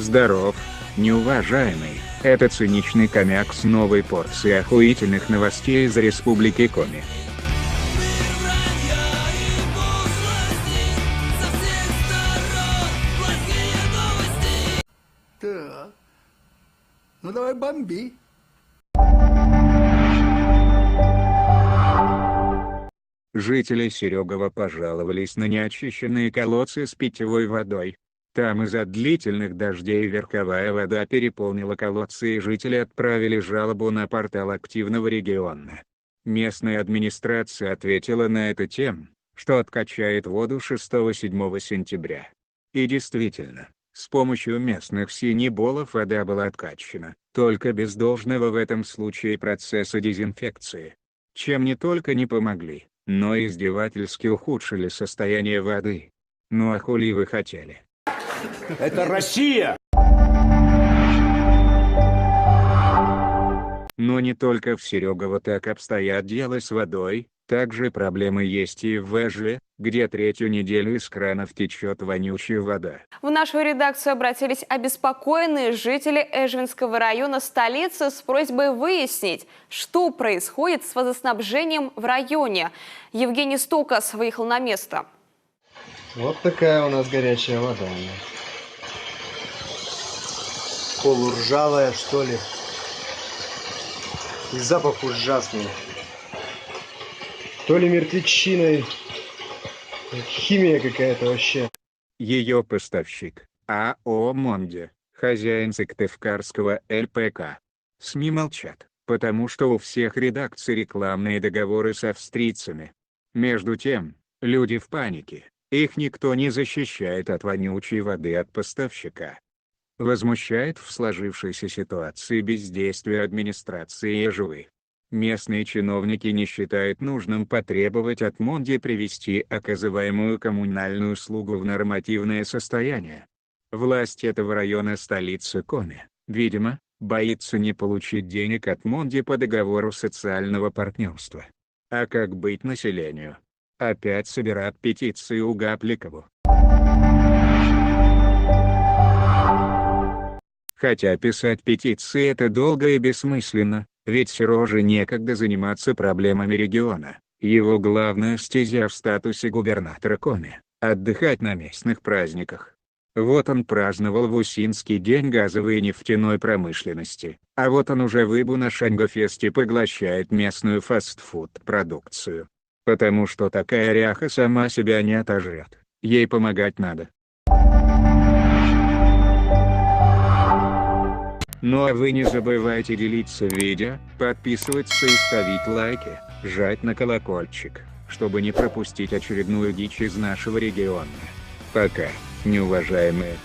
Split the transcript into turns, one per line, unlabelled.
Здоров, неуважаемый, это циничный Комяк с новой порцией охуительных новостей из Республики Коми.
Так, ну давай бомби.
Жители Серегова пожаловались на неочищенные колодцы с питьевой водой. Там из-за длительных дождей верховая вода переполнила колодцы, и жители отправили жалобу на портал активного региона. Местная администрация ответила на это тем, что откачает воду 6-7 сентября. И действительно, с помощью местных синеболов вода была откачана, только без должного в этом случае процесса дезинфекции. Чем не только не помогли, но и издевательски ухудшили состояние воды. Ну а хули вы хотели?
Это Россия!
Но не только в Серегово так обстоят дела с водой, также проблемы есть и в Эжле, где третью неделю из кранов течет вонючая вода.
В нашу редакцию обратились обеспокоенные жители Эжвинского района столицы с просьбой выяснить, что происходит с водоснабжением в районе. Евгений Стукас выехал на место.
Вот такая у нас горячая вода. Полуржавая, что ли. И запах ужасный. То ли мертвечиной, химия какая-то вообще.
Ее поставщик – АО «Монди», хозяин Сыктывкарского ЛПК. СМИ молчат, потому что у всех редакций рекламные договоры с австрийцами. Между тем, люди в панике, их никто не защищает от вонючей воды от поставщика. Возмущает в сложившейся ситуации бездействие администрации Эжвы. Местные чиновники не считают нужным потребовать от Монди привести оказываемую коммунальную услугу в нормативное состояние. Власть этого района столицы Коми, видимо, боится не получить денег от Монди по договору социального партнерства. А как быть населению? Опять собирать петиции у Гапликову. Хотя писать петиции это долго и бессмысленно, ведь Сероже некогда заниматься проблемами региона. Его главная стезя в статусе губернатора Коми – отдыхать на местных праздниках. Вот он праздновал в Усинский день газовой и нефтяной промышленности, а вот он уже в Ибу на Шангофесте поглощает местную фастфуд-продукцию. Потому что такая ряха сама себя не отожрет, ей помогать надо. Ну а вы не забывайте делиться видео, подписываться и ставить лайки, жать на колокольчик, чтобы не пропустить очередную дичь из нашего региона. Пока, неуважаемые.